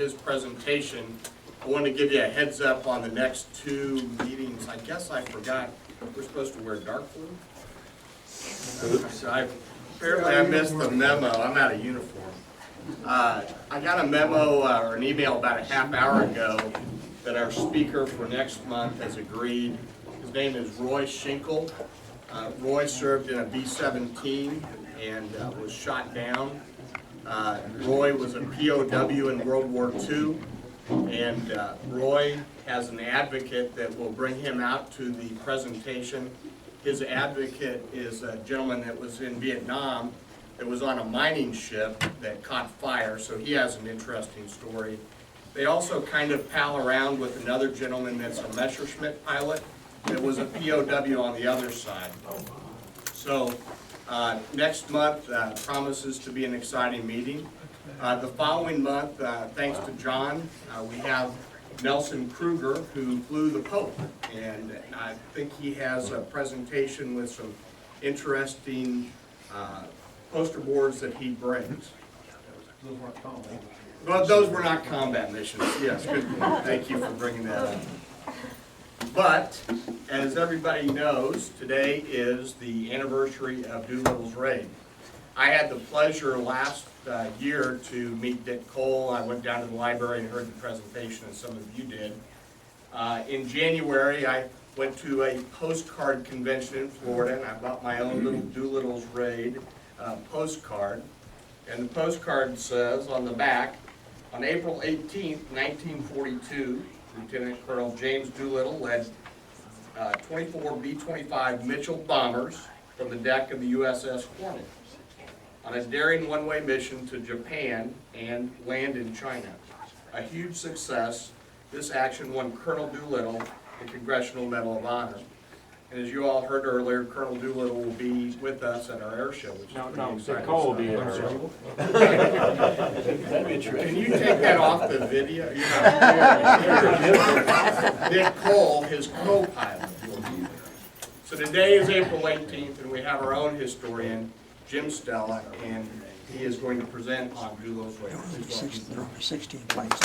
his presentation. I want to give you a heads up on the next two meetings. I guess I forgot, we're supposed to wear dark blue? Oops, apparently I missed the memo. I'm out of uniform. I got a memo or an email about a half hour ago that our speaker for next month has agreed. His name is Roy Schinkel. Roy served in a B-17 and was shot down. Roy was a POW in World War II, and Roy has an advocate that will bring him out to the presentation. His advocate is a gentleman that was in Vietnam that was on a mining ship that caught fire, so he has an interesting story. They also kind of pal around with another gentleman that's a Messerschmitt pilot that was a POW on the other side. So next month promises to be an exciting meeting. The following month, thanks to John, we have Nelson Kruger, who flew the Pope, and I think he has a presentation with some interesting poster boards that he brings. Those weren't combat. Well, those were not combat missions. Yes, good point. Thank you for bringing that up. But, as everybody knows, today is the anniversary of Doolittle's Raid. I had the pleasure last year to meet Dick Cole. I went down to the library and heard the presentation, as some of you did. In January, I went to a postcard convention in Florida, and I bought my own little Doolittle's Raid postcard. And the postcard says on the back, on April 18th, 1942, Lieutenant Colonel James Doolittle led 24 B-25 Mitchell bombers from the deck of the USS Hornet on a daring one-way mission to Japan and land in China. A huge success, this action won Colonel Doolittle the Congressional Medal of Honor. And as you all heard earlier, Colonel Doolittle will be with us at our air show, which is pretty exciting. Cole will be at our show. Can you take that off the video? Dick Cole, his co-pilot, will be there. So today is April 18th, and we have our own historian, Jim Stella, and he is going to present on Doolittle's Raid. There are only 16 planes.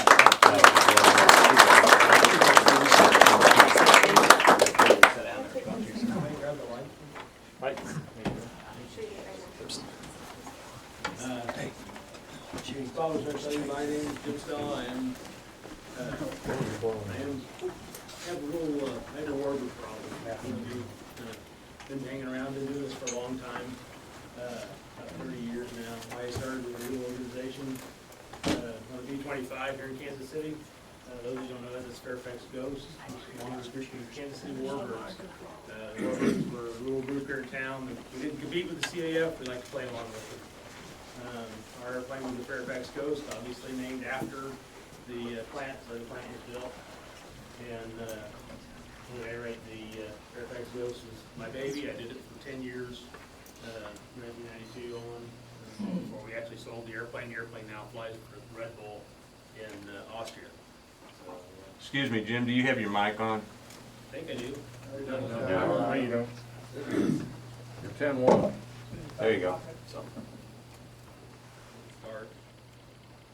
Mike? Followers are saying my name is Jim Stella. I have a little hydro-orbit problem. Been hanging around, been doing this for a long time, about 30 years now. I started with a new organization on the B-25 here in Kansas City. Those who don't know that, it's Fairfax Ghost, longest group in Kansas City Warbirds. Warbirds were a little group here in town. We didn't compete with the CAF, we like to play along with it. Our airplane was the Fairfax Ghost, obviously named after the plant, so the plant was built. And to narrate, the Fairfax Ghost was my baby. I did it for 10 years, 1992 on, before we actually sold the airplane. The airplane now flies for Red Bull in Austria. So, Excuse me, Jim, do you have your mic on? I think I do. No, you don't. You're 10-1. There you go. Dark,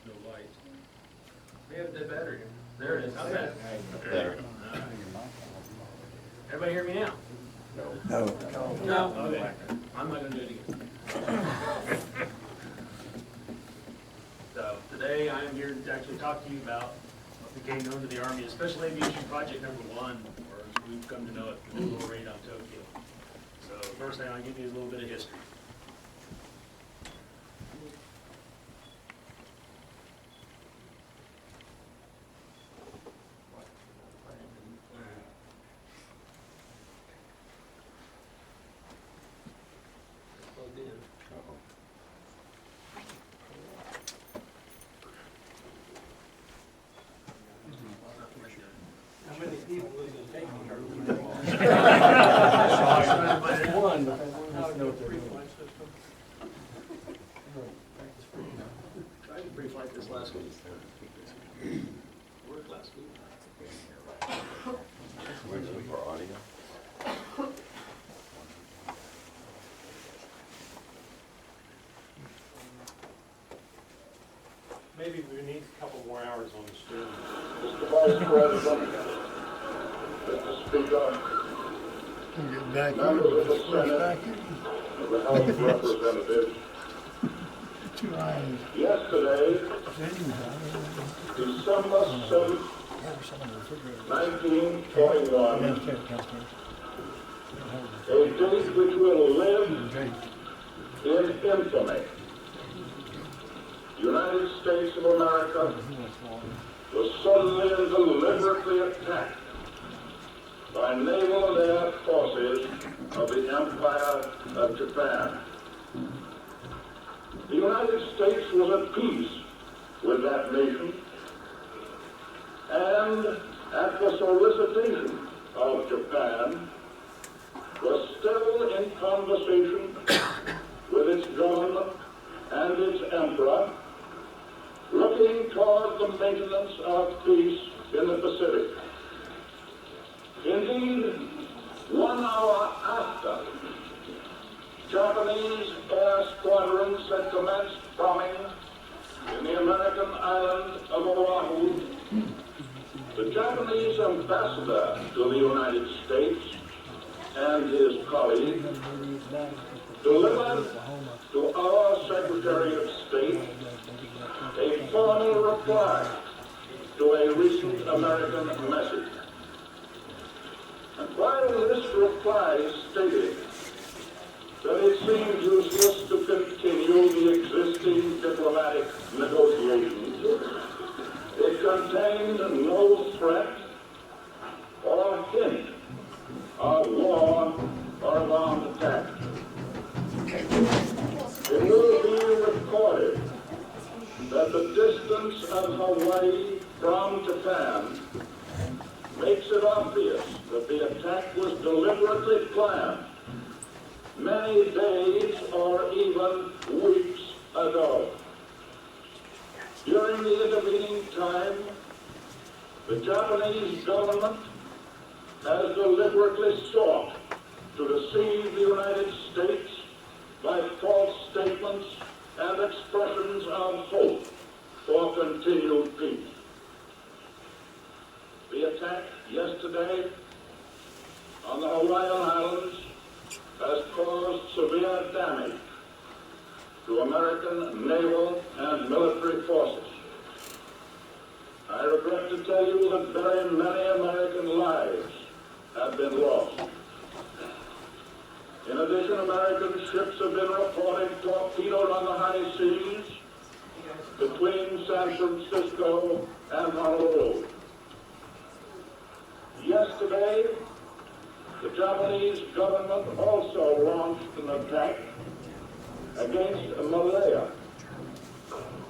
no light. We have the battery. There it is. How's that? There. Everybody hear me now? No. No? Okay. I'm not gonna do it again. So today I am here to actually talk to you about what became known to the Army as Special Aviation Project Number 1, or as we've come to know it, the Doolittle Raid on Tokyo. So first thing I'll give you is a little bit of history. How many people is it taking? One. Tried to pre-flight this last week. Worked last week. For audio. Maybe we need a couple more hours on the steering. Mr. Vice President, Mr. Speaker, members of the Senate, of the House of Representatives, yesterday, December 7th, 1941, a date which will live in infamy. The United States of America was suddenly and deliberately attacked by naval and air forces of the Empire of Japan. The United States was at peace with that nation, and at the solicitation of Japan, was still in conversation with its government and its emperor, looking toward the maintenance of peace in the Pacific. Indeed, 1 hour after Japanese air squadrons had commenced bombing in the American island of Oahu, the Japanese ambassador to the United States and his colleague delivered to our Secretary of State a formal reply to a recent American message. And while this reply stated that it seemed useless to continue the existing diplomatic negotiations, it contained no threat or hint of war or of armed attack. It will be recorded that the distance of Hawaii from Japan makes it obvious that the attack was deliberately planned many days or even weeks ago. During the intervening time, the Japanese government has deliberately sought to deceive the United States by false statements and expressions of hope for continued peace. The attack yesterday on the Hawaiian Islands has caused severe damage to American naval and military forces. I regret to tell you that very many American lives have been lost. In addition, American ships have been reported torpedoed on the high seas between San Francisco and Honolulu. Yesterday, the Japanese government also launched an attack against Malaya.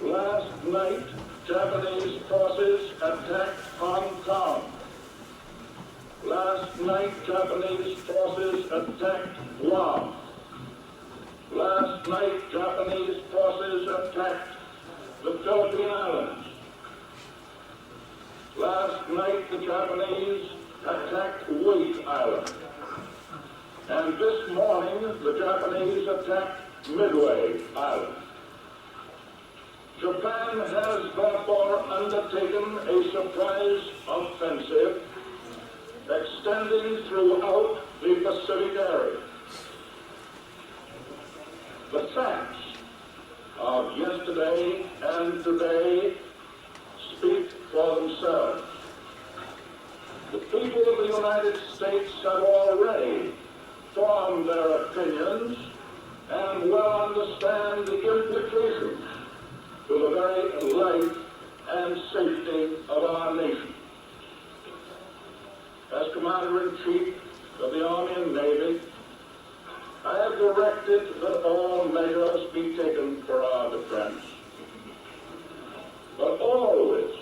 Last night, Japanese forces attacked Hong Kong. Last night, Japanese forces attacked Guam. Last night, Japanese forces attacked the Philippine Islands. Last night, the Japanese attacked Wake Island. And this morning, the Japanese attacked Midway Island. Japan has therefore undertaken a surprise offensive extending throughout the Pacific area. The facts of yesterday and today speak for themselves. The people of the United States have already formed their opinions and will understand the implications to the very life and safety of our nation. As Commander-in-Chief of the Army and Navy, I have directed that all measures be taken for our defense. But always,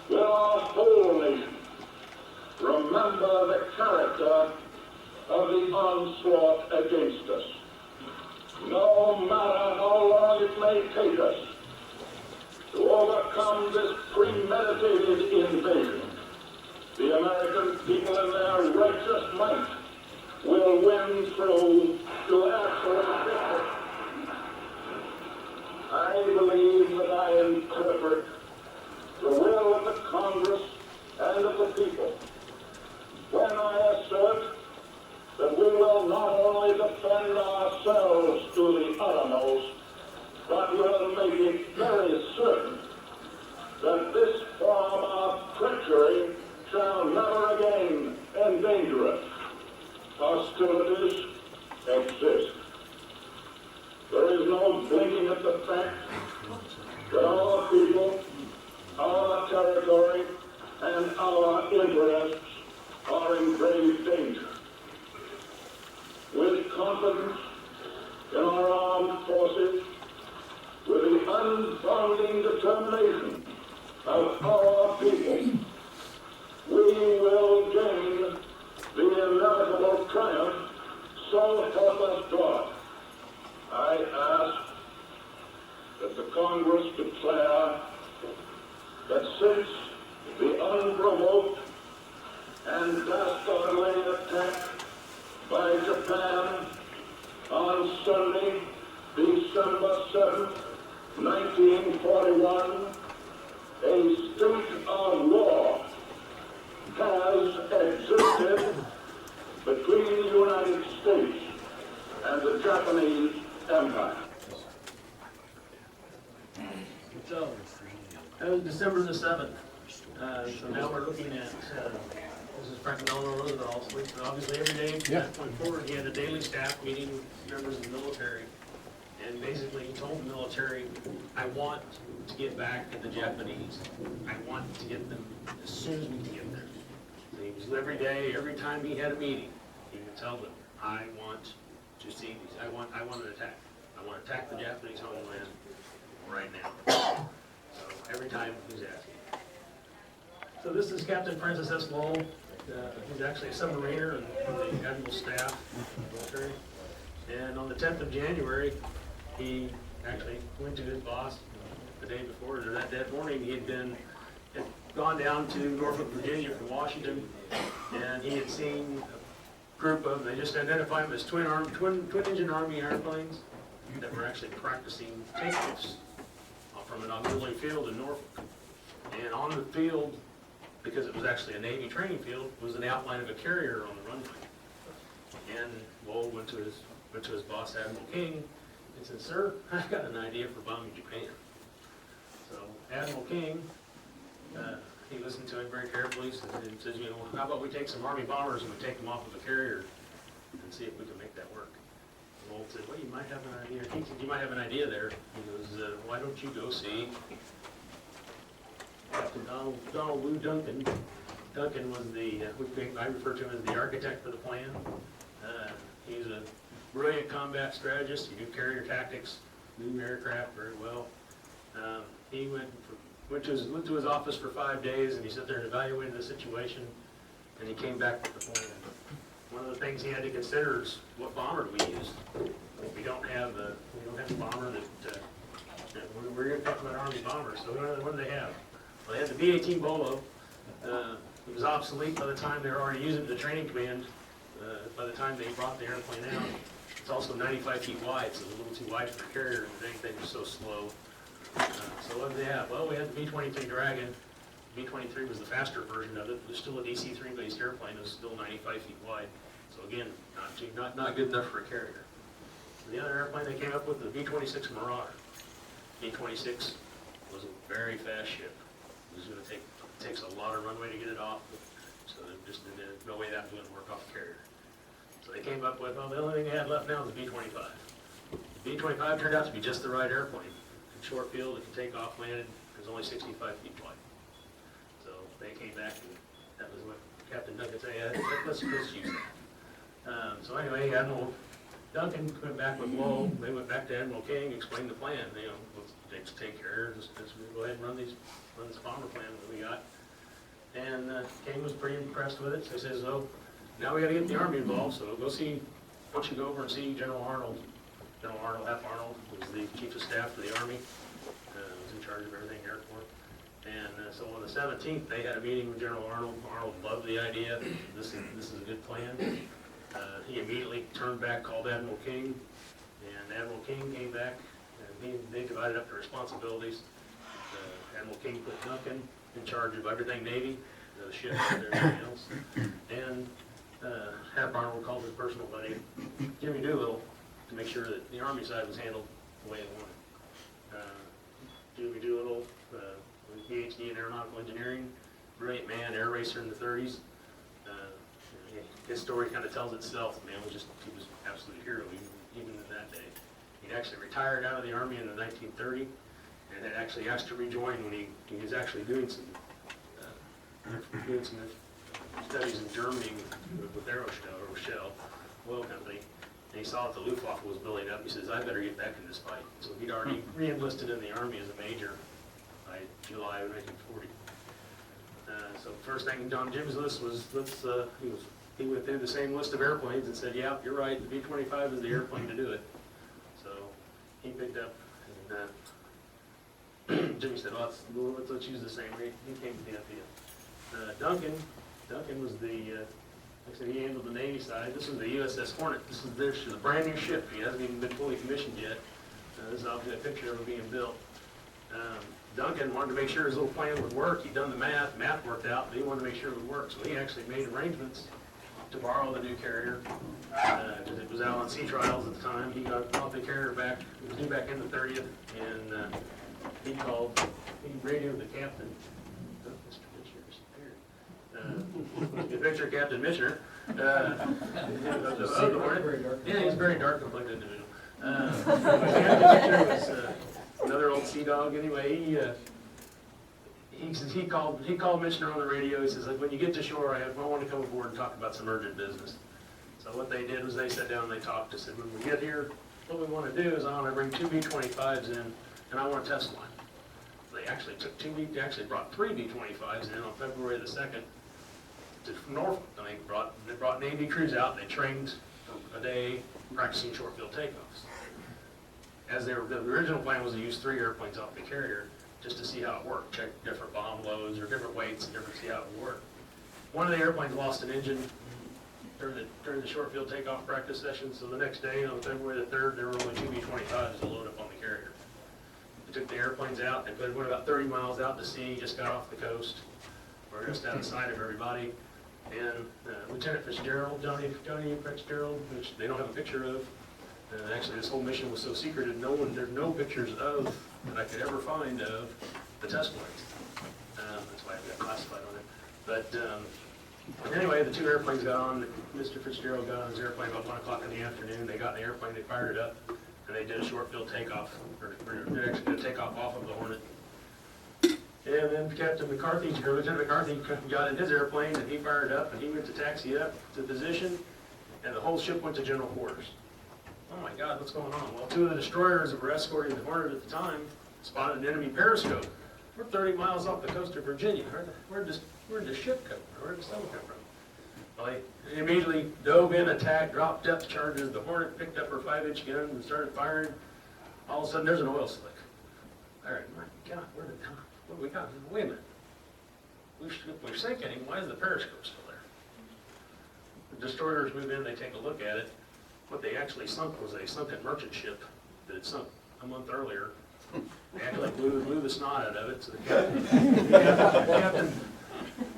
will our whole nation remember the character of the onslaught against us. No matter how long it may take us to overcome this premeditated invasion, the American people in their righteous might will win through to absolute victory. I believe that I interpret the will of the Congress and of the people when I assert that we will not only defend ourselves to the uttermost, but will make it very certain that this form of treachery shall never again endanger us. Hostilities exist. There is no blinking at the fact that our people, our territory, and our interests are in grave danger. With confidence in our armed forces, with the unbounding determination of our people, we will gain the inevitable triumph, so help us God. I ask that the Congress declare that since the unprovoked and dastardly attack by Japan on Sunday, December 7th, 1941, a state of war has existed between the United States and the Japanese Empire. So, that was December the 7th. So now we're looking at, this is Franklin Delano Roosevelt's week, so obviously every day from that point forward, he had a daily staff meeting with members of the military. And basically he told the military, I want to get back at the Japanese. I want to get them as soon as we can get there. So he was every day, every time he had a meeting, he would tell them, I want to see these, I want an attack. I want to attack the Japanese homeland right now. So every time he's asking. So this is Captain Francis S. Lowell. He's actually a submariner in the Admiral's staff military. And on the 10th of January, he actually went to his boss the day before, or that morning. He had gone down to Norfolk, Virginia from Washington, and he had seen a group of, they just identified them as twin engine Army airplanes that were actually practicing takeoffs from an auxiliary field in Norfolk. And on the field, because it was actually a Navy training field, was an outline of a carrier on the runway. And Lowell went to his boss, Admiral King, and said, sir, I've got an idea for bombing Japan. So Admiral King, he listened to him very carefully and says, you know, how about we take some Army bombers and we take them off of a carrier and see if we can make that work. And Lowell said, well, you might have an idea. He said, you might have an idea there. He goes, why don't you go see Captain Donald Lou Duncan. Duncan was I refer to him as the architect for the plan. He's a brilliant combat strategist. He knew carrier tactics, knew aircraft very well. He went to his office for 5 days, and he sat there and evaluated the situation, and he came back with the plan. One of the things he had to consider is what bomber do we use? We don't have a bomber that we're going to talk about Army bombers. So what do they have? Well, they had the B-18 Bolo. It was obsolete by the time they were already using the training command. By the time they brought the airplane out, it's also 95 feet wide, so it's a little too wide for the carrier, and the dang thing was so slow. So what did they have? Well, we had the B-23 Dragon. B-23 was the faster version of it. It was still a DC-3 based airplane. It was still 95 feet wide. So again, not good enough for a carrier. The other airplane they came up with, the B-26 Marauder. B-26 was a very fast ship. It was going to takes a lot of runway to get it off, so there's no way that was going to work off the carrier. So they came up with, well, the only thing they had left now is the B-25. The B-25 turned out to be just the right airplane. In short field, it can take off, landed, it was only 65 feet wide. So they came back, and that was what Captain Duncan said, yeah, let's use that. So anyway, Admiral Duncan went back with Lowell. They went back to Admiral King, explained the plan. You know, let's take care of this. Let's go ahead and run this bomber plan that we got. And King was pretty impressed with it. So he says, "Oh, now we got to get the Army involved. So why don't you go over and see General Arnold? General Arnold, F. Arnold, was the chief of staff for the Army. Was in charge of everything Air Corps. And so on the 17th, they had a meeting with General Arnold. Arnold loved the idea. This is a good plan. He immediately turned back, called Admiral King, and Admiral King came back, and they divided up the responsibilities. Admiral King put Duncan in charge of everything Navy, the ship and everything else. And Hap Arnold called his personal buddy, Jimmy Doolittle, to make sure that the Army side was handled the way they wanted. Jimmy Doolittle, with PhD in aeronautical engineering, brilliant man, air racer in the 30s. His story kind of tells itself. The man was he was an absolute hero even in that day. He actually retired out of the Army in 1930 and had actually asked to rejoin when he was actually doing some studies in Germany with Rochelle Oil Company. And he saw that the Luftwaffe was building up. He says, I better get back in this fight. So he'd already re-enlisted in the Army as a major by July of 1940. So first thing on Jim's list was, he went through the same list of airplanes and said, yeah, you're right, the B-25 is the airplane to do it. So he picked up, and Jimmy said, well, let's use the same rate. He came to the idea. Duncan was the, like I said, he handled the Navy side. This was the USS Hornet. This is a brand new ship. He hasn't even been fully commissioned yet. This is obviously a picture of it being built. Duncan wanted to make sure his little plan would work. He'd done the math worked out, but he wanted to make sure it would work. So he actually made arrangements to borrow the new carrier, because it was out on sea trials at the time. He got the carrier back, it was due back in the 30th, and he radioed the captain. Oh, Mr. Fisher disappeared. The picture Captain Missioner. Yeah, he's a very dark complected individual. Captain Missioner was another old sea dog. Anyway, he called Missioner on the radio. He says, when you get to shore, I want to come aboard and talk about some urgent business. So what they did was they sat down and they talked. They said, when we get here, what we want to do is I want to bring 2 B-25s in, and I want to test one. They actually they actually brought 3 B-25s in on February the 2nd to Norfolk. And they brought Navy crews out, and they trained for a day practicing short field takeoffs. The original plan was to use 3 airplanes off the carrier just to see how it worked, check different bomb loads or different weights and see how it would work. One of the airplanes lost an engine during the short field takeoff practice session, so the next day, on February the 3rd, there were only 2 B-25s to load up on the carrier. They took the airplanes out, they went about 30 miles out to sea, just got off the coast. We're just out of sight of everybody. And Lieutenant Fitzgerald, Johnny Fitzgerald, which they don't have a picture of. Actually, this whole mission was so secretive, there's no pictures of, that I could ever find of, the test planes. That's why I've got classified on it. But anyway, the 2 airplanes got on. Mr. Fitzgerald got on his airplane about 1 o'clock in the afternoon. They got in the airplane, they fired it up, and they did a short field takeoff, or they're actually going to take off of the Hornet. And then Lieutenant McCarthy got in his airplane, and he fired up, and he went to taxi up to position, and the whole ship went to general quarters. Oh my God, what's going on? Well, 2 of the destroyers that were escorting the Hornet at the time spotted an enemy periscope. We're 30 miles off the coast of Virginia. Where'd this ship come from? Where'd the sun come from? Well, they immediately dove in, attacked, dropped depth charges. The Hornet picked up her 5-inch gun and started firing. All of a sudden, there's an oil slick. All right, my God, what do we got? Wait a minute. If we're sinking him, why is the periscope still there? The destroyers move in, they take a look at it. What they actually sunk was a sunken merchant ship that had sunk a month earlier. They actually blew the snot out of it. So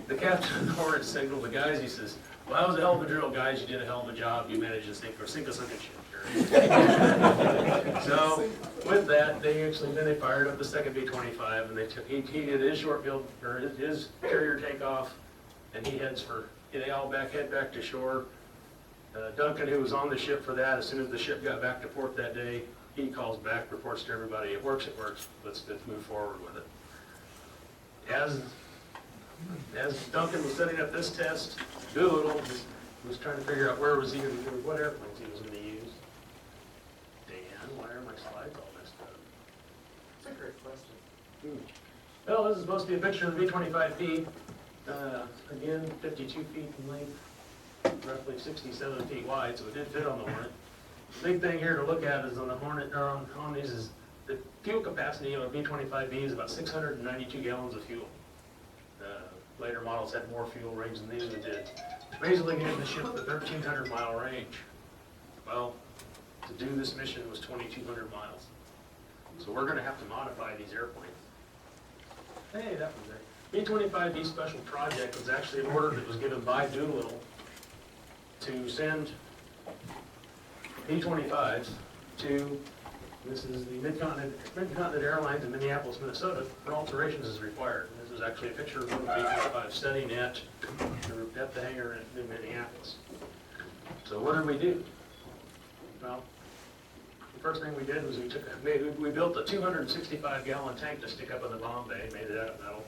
the captain of the Hornet signaled the guys. He says, well, that was a hell of a drill, guys. You did a hell of a job. You managed to sink a sunken ship. So with that, they fired up the 2nd B-25, and he did his short field, or his carrier takeoff, and they all head back to shore. Duncan, who was on the ship for that, as soon as the ship got back to port that day, he calls back, reports to everybody, it works, let's move forward with it. As Duncan was setting up this test, Doolittle was trying to figure out what airplanes he was going to use. Dan, why are my slides all messed up? That's a great question. Well, this is supposed to be a picture of the B-25B. Again, 52 feet in length, roughly 67 feet wide, so it did fit on the Hornet. The big thing here to look at is on the Hornet, or on these, is the fuel capacity of a B-25B is about 692 gallons of fuel. Later models had more fuel range than these did. Basically giving the ship the 1,300 mile range. Well, to do this mission was 2,200 miles. So we're going to have to modify these airplanes. Hey, that was there. B-25B special project was actually an order that was given by Doolittle to send B-25s to, this is the Mid-Continent Airlines in Minneapolis, Minnesota, for alterations as required. This is actually a picture of one of the B-25 studying at the hangar in Minneapolis. So what did we do? Well, the first thing we did was we built a 265-gallon tank to stick up in the bomb bay, made it out of metal.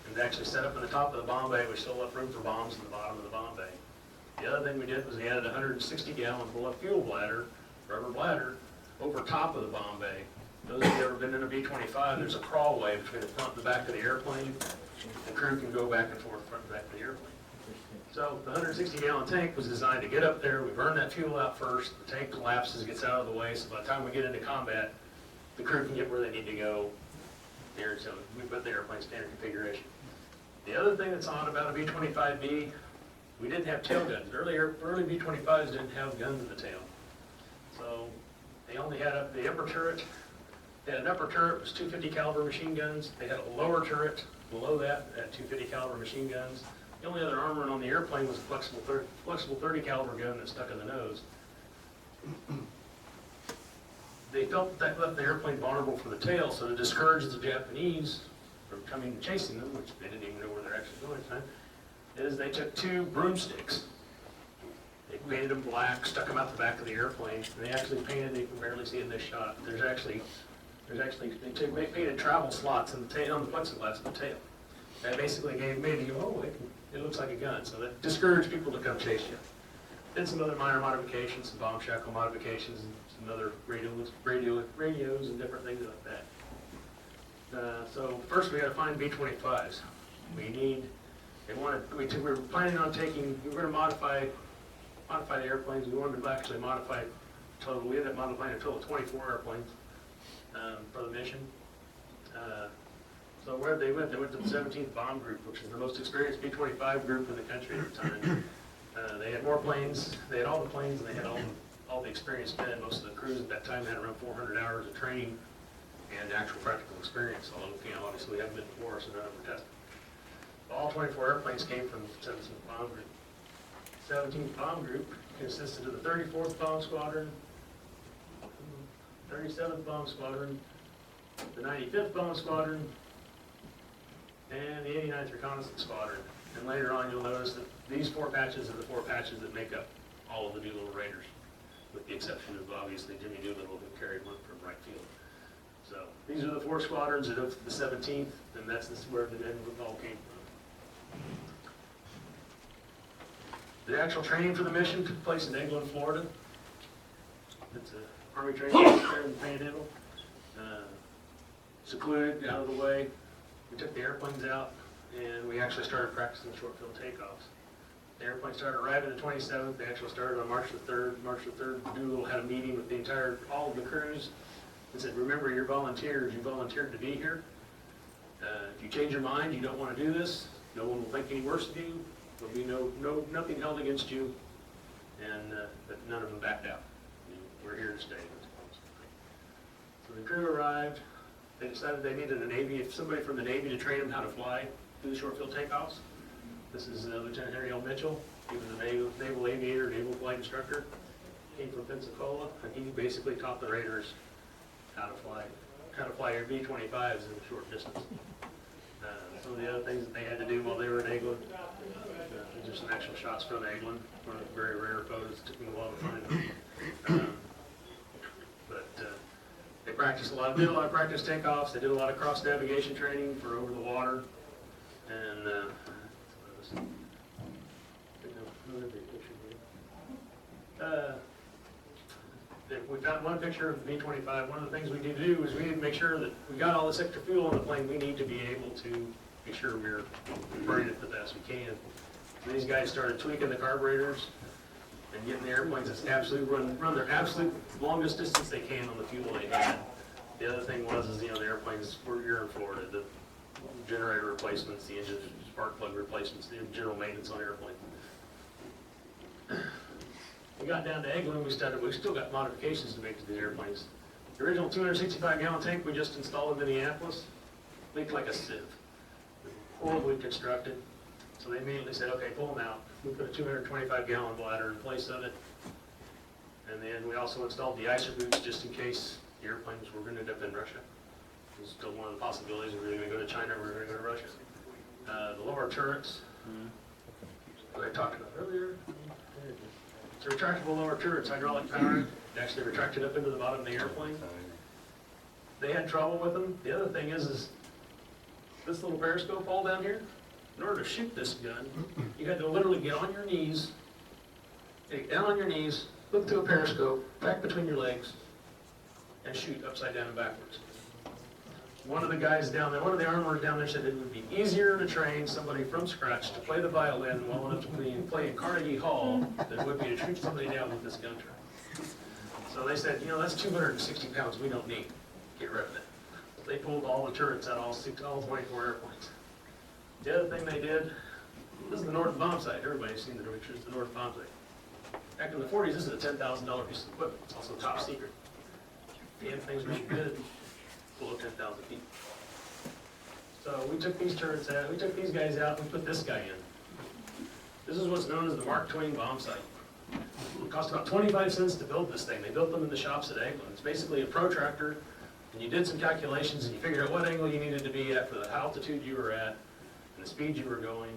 And actually set up in the top of the bomb bay, we still left room for bombs in the bottom of the bomb bay. The other thing we did was we added a 160-gallon fuel bladder, rubber bladder, over top of the bomb bay. Those of you who have ever been in a B-25, there's a crawlway between the front and the back of the airplane. The crew can go back and forth front and back of the airplane. So the 160-gallon tank was designed to get up there, we burn that fuel out first, the tank collapses, gets out of the way, so by the time we get into combat, the crew can get where they need to go. There, so we put the airplane standard configuration. The other thing that's odd about a B-25B, we didn't have tail guns. Early B-25s didn't have guns in the tail. So they only had the upper turret. They had an upper turret, was 250 caliber machine guns. They had a lower turret below that, had 250 caliber machine guns. The only other armor on the airplane was a flexible 30 caliber gun that stuck in the nose. They felt that left the airplane vulnerable for the tail, so to discourage the Japanese from coming and chasing them, which they didn't even know where they're actually going at the time, is they took 2 broomsticks. They painted them black, stuck them out the back of the airplane, and they actually painted, you can barely see in this shot, they painted travel slots in the tail, on the plexiglass of the tail. That basically made you go, oh, it looks like a gun, so that discouraged people to come chase you. Did some other minor modifications, some bomb shackle modifications, and some other radios and different things like that. So first we got to find B-25s. We were planning on we were going to modify the airplanes. We wanted to actually modify we ended up modifying a total of 24 airplanes for the mission. So where they went to the 17th Bomb Group, which is the most experienced B-25 group in the country at the time. They had more planes, they had all the planes, and they had all the experienced men. Most of the crews at that time had around 400 hours of training and actual practical experience, although, obviously we haven't been before, so none of them were tested. All 24 airplanes came from the 17th Bomb Group. 17th Bomb Group consisted of the 34th Bomb Squadron, 37th Bomb Squadron, the 95th Bomb Squadron, and the 89th Reconnaissance Squadron. And later on you'll notice that these 4 patches are the 4 patches that make up all of the Doolittle Raiders, with the exception of obviously Jimmy Doolittle, who carried one from right field. So these are the 4 squadrons of the 17th, and this is where the men all came from. The actual training for the mission took place in England, Florida. It's an Army training base there in the Panhandle. Secluded, out of the way. We took the airplanes out, and we actually started practicing short field takeoffs. The airplane started arriving the 27th. They actually started on March the 3rd. March the 3rd, Doolittle had a meeting with all of the crews and said, remember, you're volunteers. You volunteered to be here. If you change your mind, you don't want to do this, no one will think any worse of you. There'll be nothing held against you. And but none of them backed out. We're here to stay. So the crew arrived. They decided they needed somebody from the Navy to train them how to fly, do the short field takeoffs. This is Lieutenant Henry L. Mitchell. He was a naval aviator, naval flight instructor. Came from Pensacola, and he basically taught the Raiders how to fly your B-25s in a short distance. Some of the other things that they had to do while they were in England. These are some actual shots from England. One of the very rare photos. It took me a while to find them. They practiced did a lot of practice takeoffs. They did a lot of cross navigation training for over the water, and we found one picture of the B-25. One of the things we need to do is we need to make sure that we got all this extra fuel on the plane. We need to be able to make sure we're burning it the best we can. And these guys started tweaking the carburetors and getting the airplanes run their absolute longest distance they can on the fuel they had. The other thing was the airplanes were here in Florida, the generator replacements, the engine spark plug replacements, the general maintenance on airplanes. We got down to England, we still got modifications to make to the airplanes. The original 265-gallon tank we just installed in Minneapolis leaked like a sieve. pool we constructed. So they immediately said, okay, pull them out. We put a 225 gallon bladder in place of it. And then we also installed the icer boots just in case the airplanes were gonna end up in Russia. It was still one of the possibilities, we were gonna go to China, we were gonna go to Russia. The lower turrets, that I talked about earlier. It's retractable lower turrets, hydraulic powered, they actually retracted up into the bottom of the airplane. They had trouble with them. The other thing is this little periscope all down here, in order to shoot this gun, you had to literally get on your knees, get down on your knees, look through a periscope, back between your legs, and shoot upside down and backwards. One of the guys down there, one of the armorers down there said it would be easier to train somebody from scratch to play the violin well enough to play in Carnegie Hall than it would be to shoot somebody down with this gun turret. So they said, you know, that's 260 pounds we don't need. Get rid of it. They pulled all the turrets out, all 24 airplanes. The other thing they did, this is the North bomb sight. Everybody's seen the pictures, the North bomb sight. Back in the 40s, this is a $10,000 piece of equipment. It's also top secret. Damn things were good below 10,000 feet. So we took these turrets out, we took these guys out, and we put this guy in. This is what's known as the Mark Twain bomb sight. It cost about 25 cents to build this thing. They built them in the shops at Eglin. It's basically a protractor, and you did some calculations, and you figured out what angle you needed to be at for the altitude you were at, and the speed you were going.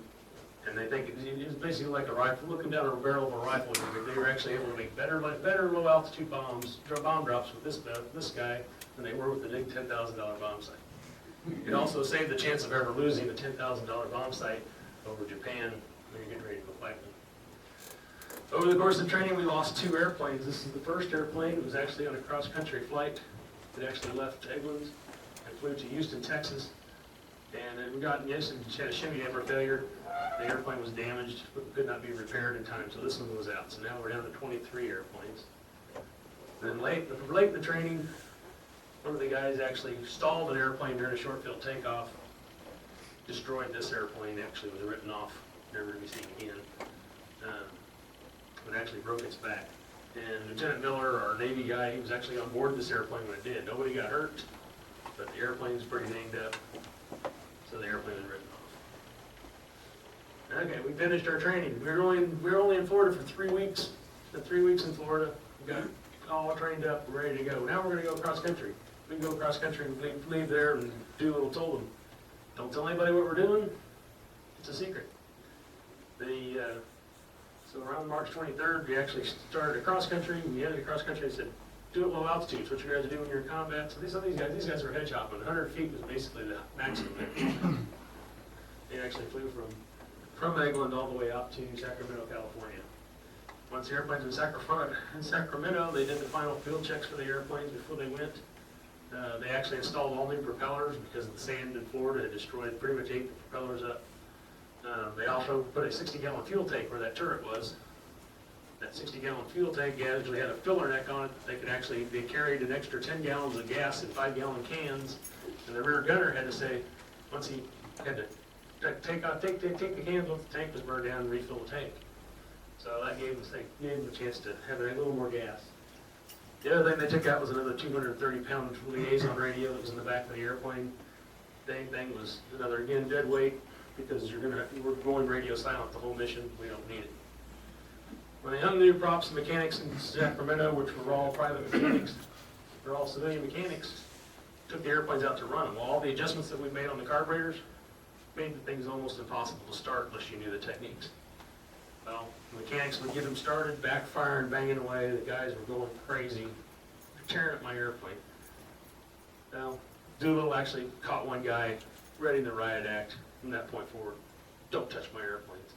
And they think it was basically like a rifle, looking down a barrel of a rifle. They were actually able to make better low altitude bomb drops with this guy than they were with the big $10,000 bomb sight. It also saved the chance of ever losing the $10,000 bomb sight over Japan when you're getting ready to go fight them. Over the course of training, we lost 2 airplanes. This is the first airplane. It was actually on a cross-country flight. It actually left Eglin and flew to Houston, Texas. And we got, yes, it had a shimmy damper failure. The airplane was damaged, but could not be repaired in time, so this one was out. So now we're down to 23 airplanes. Then late in the training, one of the guys actually stalled an airplane during a short field takeoff, destroyed this airplane, actually was written off, never to be seen again. It actually broke its back. And Lieutenant Miller, our Navy guy, he was actually on board this airplane when it did. Nobody got hurt, but the airplane's pretty dinged up, so the airplane was written off. Okay, we finished our training. We were only in Florida for 3 weeks. Spent 3 weeks in Florida. We got all trained up, we're ready to go. Now we're going to go cross country. We can go cross country and leave there, and Doolittle told them, don't tell anybody what we're doing. It's a secret. So around March 23rd, we actually started a cross country. We ended cross country and said, do it low altitudes. What you guys are doing when you're in combat. So these guys were hedge hopping. 100 feet was basically the maximum. They actually flew from Eglin all the way out to Sacramento, California. Once the airplanes in Sacramento, they did the final field checks for the airplanes before they went. They actually installed all new propellers because the sand in Florida had destroyed, pretty much ate the propellers up. They also put a 60-gallon fuel tank where that turret was. That 60-gallon fuel tank actually had a filler neck on it. They carried an extra 10 gallons of gas in 5-gallon cans. And the rear gunner had to say, once he had to take the cans once the tank was burned down and refill the tank. So that gave them a chance to have a little more gas. The other thing they took out was another 230-pound liaison radio that was in the back of the airplane. Thing was another, again, dead weight, because we're going radio silent the whole mission. We don't need it. When they hung the new props and mechanics in Sacramento, which were all private mechanics, they're all civilian mechanics, took the airplanes out to run them. Well, all the adjustments that we made on the carburetors made the things almost impossible to start unless you knew the techniques. Well, the mechanics would get them started, backfiring, banging away. The guys were going crazy, tearing up my airplane. Well, Doolittle actually caught one guy ready to riot act from that point forward. Don't touch my airplanes.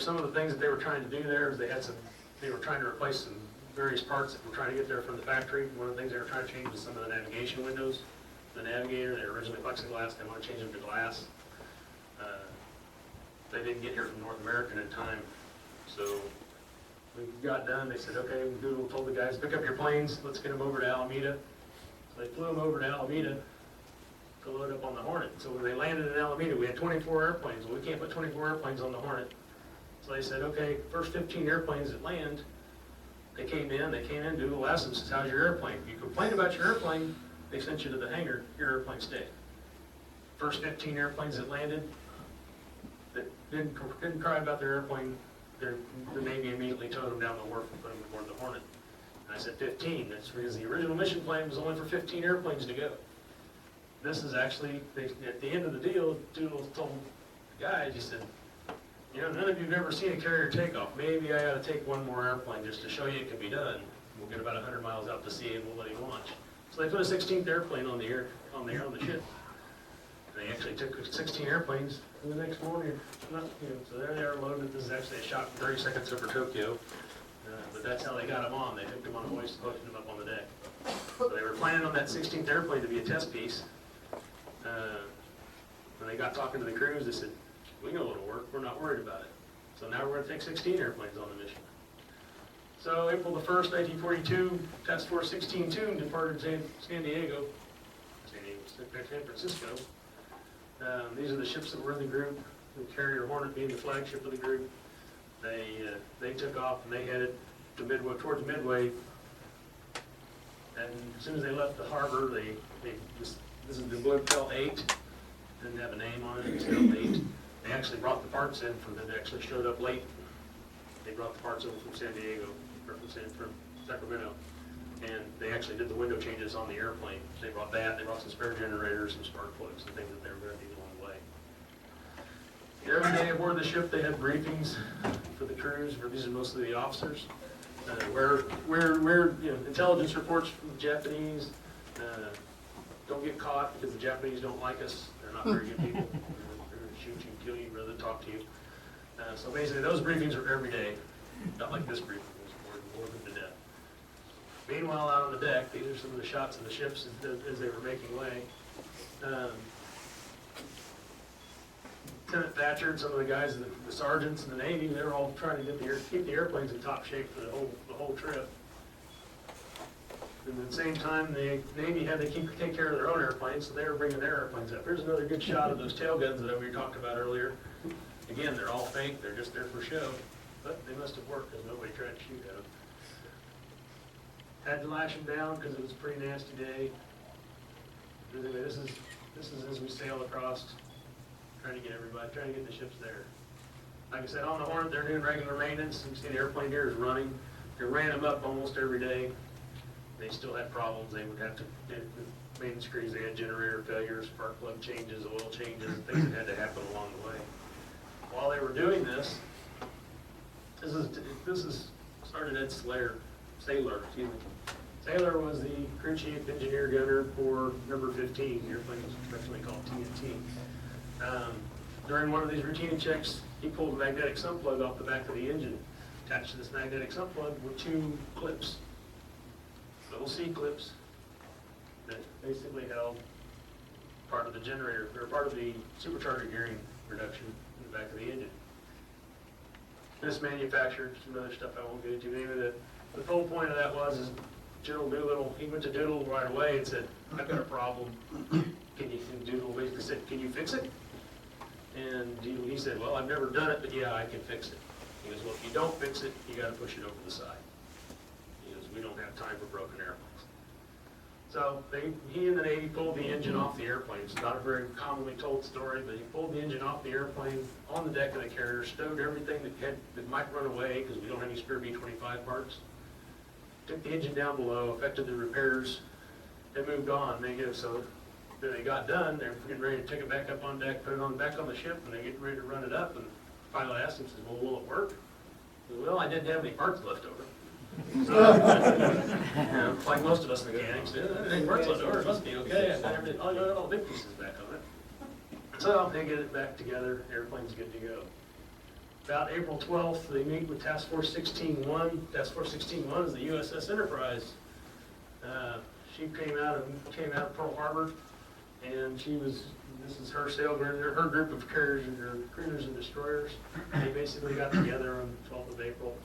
Some of the things that they were trying to do there is they were trying to replace some various parts that were trying to get there from the factory. One of the things they were trying to change was some of the navigation windows. The navigator, they were originally plexiglass, they want to change them to glass. They didn't get here from North America in time. So we got done, they said, okay, Doolittle told the guys, pick up your planes, let's get them over to Alameda. So they flew them over to Alameda to load up on the Hornet. So when they landed in Alameda, we had 24 airplanes. Well, we can't put 24 airplanes on the Hornet. So they said, okay, first 15 airplanes that land, they came in, Doolittle asked them, says, how's your airplane? If you complain about your airplane, they sent you to the hangar, your airplane stayed. First 15 airplanes that landed, that didn't cry about their airplane, the Navy immediately towed them down the wharf and put them aboard the Hornet. And I said 15, that's because the original mission plan was only for 15 airplanes to go. This is actually, at the end of the deal, Doolittle told the guys, he said, you know, none of you've ever seen a carrier takeoff. Maybe I ought to take one more airplane just to show you it can be done. We'll get about 100 miles out to sea and we'll let him launch. So they put a 16th airplane on the ship. And they actually took 16 airplanes the next morning. So there they are loaded. This is actually a shot 30 seconds over Tokyo. But that's how they got them on. They hooked them on a hoist and hooked them up on the deck. So they were planning on that 16th airplane to be a test piece. When they got talking to the crews, they said, we know it'll work, we're not worried about it. So now we're going to take 16 airplanes on the mission. So April the 1st, 1942, Task Force 16-2 departed San Francisco. These are the ships that were in the group, the carrier Hornet being the flagship of the group. They took off and they headed to Midway, towards Midway. And as soon as they left the harbor, this is the Doolittle 8. Didn't have a name on it, it was still 8. They actually brought the parts in from them. They actually showed up late. They brought the parts over from San Diego, or from Sacramento. And they actually did the window changes on the airplane. They brought that, they brought some spare generators, some spark plugs, and things that they were going to need along the way. Every day aboard the ship, they had briefings for the crews, for these are mostly the officers, where intelligence reports from the Japanese. Don't get caught because the Japanese don't like us. They're not very good people. They're going to shoot you, kill you, rather than talk to you. So basically, those briefings are every day, not like this briefing, it was more than to death. Meanwhile, out on the deck, these are some of the shots of the ships as they were making way. Lieutenant Thatcher and some of the guys, the sergeants in the Navy, they were all trying to keep the airplanes in top shape for the whole trip. And at the same time, the Navy had to take care of their own airplanes, so they were bringing their airplanes up. Here's another good shot of those tail guns that we talked about earlier. Again, they're all fake, they're just there for show, but they must have worked because nobody tried to shoot at them. Had to lash them down because it was a pretty nasty day. Anyway, this is as we sail across, trying to get the ships there. Like I said, on the Hornet, they're doing regular maintenance. You can see the airplane here is running. They ran them up almost every day. They still had problems. They would have to, the maintenance crews, they had generator failures, spark plug changes, oil changes, things that had to happen along the way. While they were doing this, this is started Ed Saylor, excuse me. Saylor was the crew chief engineer gunner for number 15. The airplane was affectionately called TNT. During one of these routine checks, he pulled a magnetic sump plug off the back of the engine. Attached to this magnetic sump plug were 2 clips, little C clips, that basically held part of the generator, or part of the supercharger gearing reduction in the back of the engine. Mismanufactured, some other stuff I won't get into. Anyway, the whole point of that was General Doolittle, he went to Doolittle right away and said, I've got a problem. Doolittle basically said, can you fix it? And he said, well, I've never done it, but yeah, I can fix it. He goes, well, if you don't fix it, you got to push it over the side. He goes, we don't have time for broken airplanes. So he and the Navy pulled the engine off the airplane. It's not a very commonly told story, but he pulled the engine off the airplane on the deck of the carrier, stowed everything that might run away because we don't have any spare B-25 parts. Took the engine down below, effected the repairs, and moved on. So then they got done, they're getting ready to take it back up on deck, put it back on the ship, and they get ready to run it up. And the pilot asked him, says, well, will it work? He said, well, I didn't have any parts left over. So, like most of us mechanics, everything works left over, it must be okay. I got everything, all the big pieces back on it. So they get it back together, airplane's good to go. About April 12th, they meet with Task Force 16-1. Task Force 16-1 is the USS Enterprise. She came out of Pearl Harbor, and this is her her group of carriers and cruisers and destroyers. They basically got together on the 12th of April,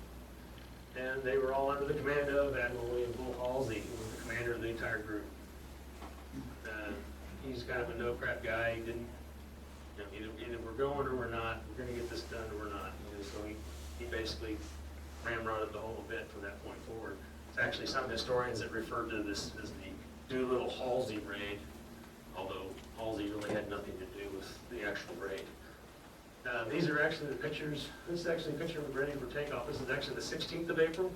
and they were all under the command of Admiral William Bull Halsey, who was the commander of the entire group. He's kind of a no-crap guy. He didn't. Either we're going or we're not. We're going to get this done or we're not. So he basically ramrodded the whole event from that point forward. It's actually some historians that refer to this as the Doolittle Halsey raid, although Halsey really had nothing to do with the actual raid. These are actually the pictures. This is actually a picture of it ready for takeoff. This is actually the 16th of April.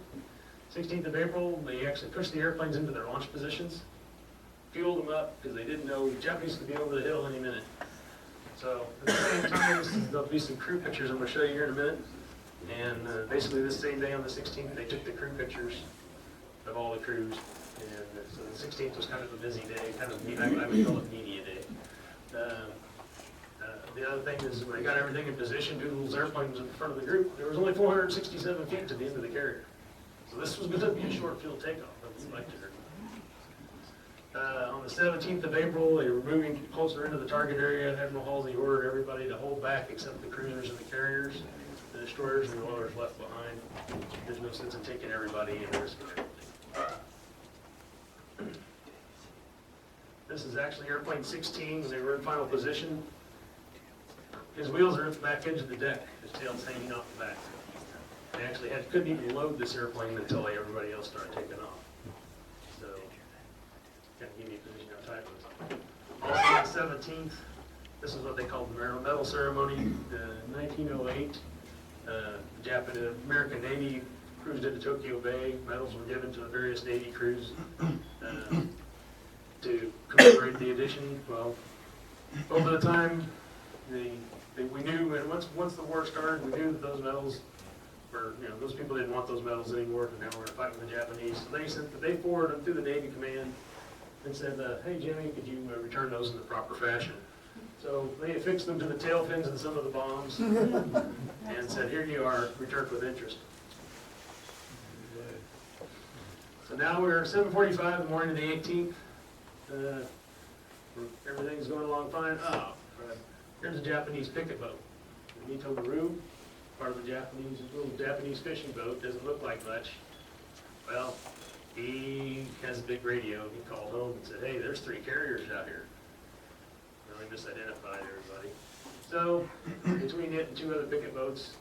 16th of April, they actually pushed the airplanes into their launch positions, fueled them up because they didn't know the Japanese could be over the hill any minute. So at the same time, there'll be some crew pictures I'm going to show you here in a minute. And basically this same day on the 16th, they took the crew pictures of all the crews. And so the 16th was kind of a busy day, kind of, I would call it media day. The other thing is when they got everything in position, Doolittle's airplane was in front of the group. There was only 467 feet to the end of the carrier. So this was going to be a short field takeoff. That was like on the 17th of April, they were moving closer into the target area. Admiral Halsey ordered everybody to hold back except the cruisers and the carriers. The destroyers and the oilers left behind. There's no sense in taking everybody and risking everything. This is actually airplane 16 when they were in final position. His wheels are at the back edge of the deck. His tail's hanging off the back. They actually couldn't even load this airplane until everybody else started taking off. So, kind of give you a position how tight it was. Also on the 17th, this is what they called the medal ceremony. In 1908, the American Navy cruised into Tokyo Bay. Medals were given to the various Navy crews to commemorate the addition. Well, over the time, we knew, and once the war started, we knew that those medals were, those people didn't want those medals anymore, and now we're going to fight with the Japanese. So they forwarded them through the Navy command and said, hey Jimmy, could you return those in the proper fashion? So they affixed them to the tail fins and some of the bombs and said, here you are, returned with interest. So now we're 7:45 in the morning of the 18th. Everything's going along fine. Here's a Japanese picket boat. Mito Maru, part of the little Japanese fishing boat, doesn't look like much. Well, he has a big radio. He called home and said, hey, there's 3 carriers out here. Well, he misidentified everybody. So, between it and 2 other picket boats,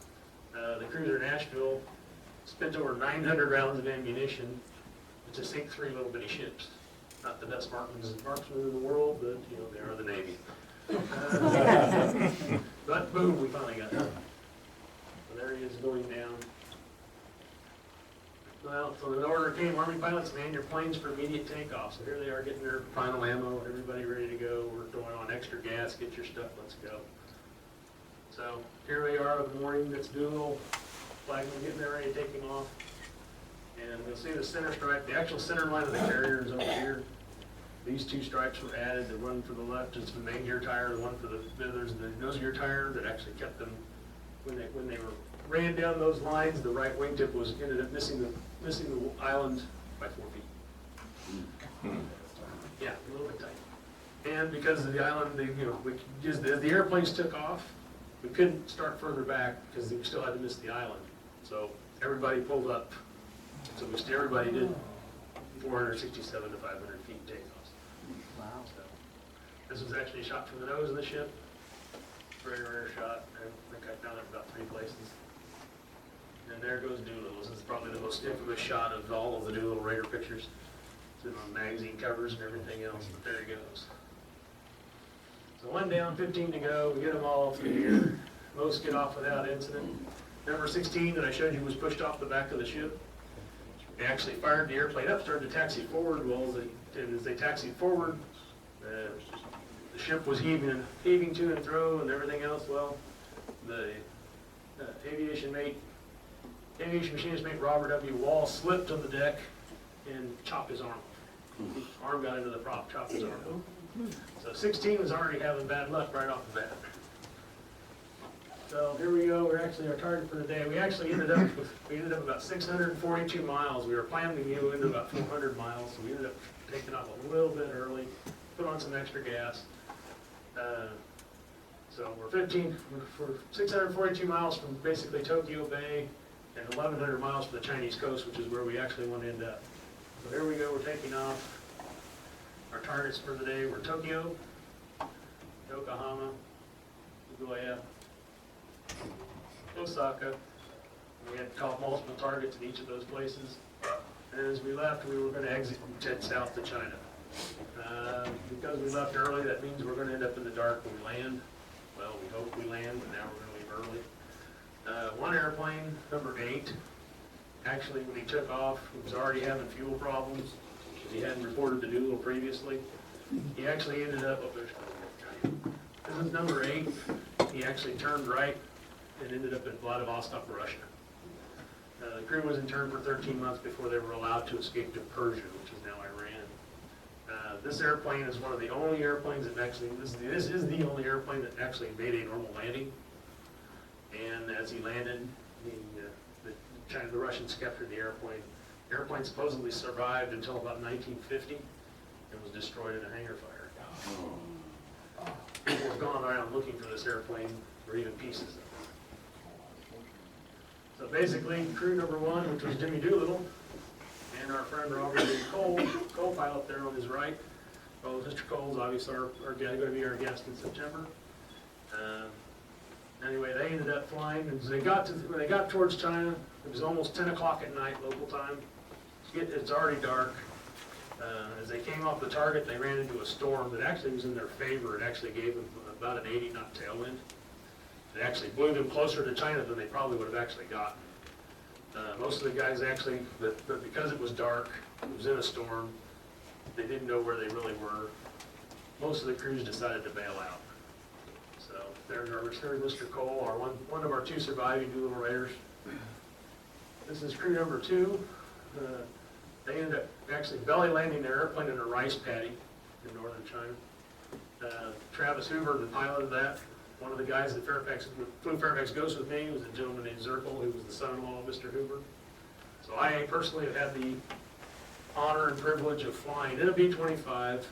the cruiser Nashville spent over 900 rounds of ammunition to sink 3 little bitty ships. Not the best marksmen in the world, but, they are the Navy. But boom, we finally got done. So there he is going down. Well, so the order came, Army pilots, man your planes for immediate takeoff. So here they are getting their final ammo, everybody ready to go. We're going on extra gas, get your stuff, let's go. So here we are in the morning, that's Doolittle, flagman getting there ready to take him off. And you'll see the center stripe, the actual center line of the carrier is over here. These 2 stripes were added. The one for the left is the main gear tire. The one for the there's the nose gear tire that actually kept them when they were ran down those lines. The right wingtip ended up missing the island by 4 feet. Yeah, a little bit tight. And because of the island, as the airplanes took off, we couldn't start further back because we still had to miss the island. So everybody pulled up. So everybody did 467 to 500 feet takeoffs. Wow. So this was actually a shot from the nose of the ship. Very rare shot. I think I found it about 3 places. And there goes Doolittle. This is probably the most infamous shot of all of the Doolittle Raider pictures. It's been on magazine covers and everything else, but there he goes. So 1 down, 15 to go. We get them all through here. Most get off without incident. Number 16 that I showed you was pushed off the back of the ship. They actually fired the airplane up, started to taxi forward. Well, as they taxied forward, the ship was heaving to and fro and everything else. Well, the aviation machinist mate Robert W. Wall slipped on the deck and chopped his arm off. His arm got into the prop, chopped his arm off. So 16 was already having bad luck right off the bat. So here we go. We're actually our target for the day. We actually ended up about 642 miles. We were planning to go into about 400 miles, so we ended up taking off a little bit early, put on some extra gas. So we're 642 miles from basically Tokyo Bay and 1,100 miles from the Chinese coast, which is where we actually want to end up. So here we go. We're taking off. Our targets for the day were Tokyo, Yokohama, Nagoya, Osaka. We had caught multiple targets in each of those places. And as we left, we were going to exit and head south to China. Because we left early, that means we're gonna end up in the dark when we land. Well, we hope we land, but now we're gonna leave early. One airplane, number 8, actually, when he took off, he was already having fuel problems, because he hadn't reported to Doolittle previously. He actually ended up, this is number 8, he actually turned right and ended up in Vladivostok, Russia. The crew was interned for 13 months before they were allowed to escape to Persia, which is now Iran. This airplane is one of the only airplanes that actually, this is the only airplane that actually made a normal landing. And as he landed, the Russians captured the airplane. The airplane supposedly survived until about 1950 and was destroyed in a hangar fire. People have gone around looking for this airplane, or even pieces of it. So basically, crew number 1, which was Jimmy Doolittle, and our friend Robert D. Cole, co-pilot there on his right. Well, Mr. Cole's obviously going to be our guest in September. Anyway, they ended up flying, and when they got towards China, it was almost 10 o'clock at night local time. It's already dark. As they came off the target, they ran into a storm that actually was in their favor. It actually gave them about an 80 knot tailwind. It actually blew them closer to China than they probably would have actually gotten. Most of the guys actually, but because it was dark, it was in a storm, they didn't know where they really were. Most of the crews decided to bail out. So there's Mr. Cole, one of our 2 surviving Doolittle Raiders. This is crew number 2. They ended up actually belly landing their airplane in a rice paddy in northern China. Travis Hoover, the pilot of that, one of the guys that flew Fairfax Ghost with me was a gentleman named Zirkle, who was the son-in-law of Mr. Hoover. So I personally have had the honor and privilege of flying in a B-25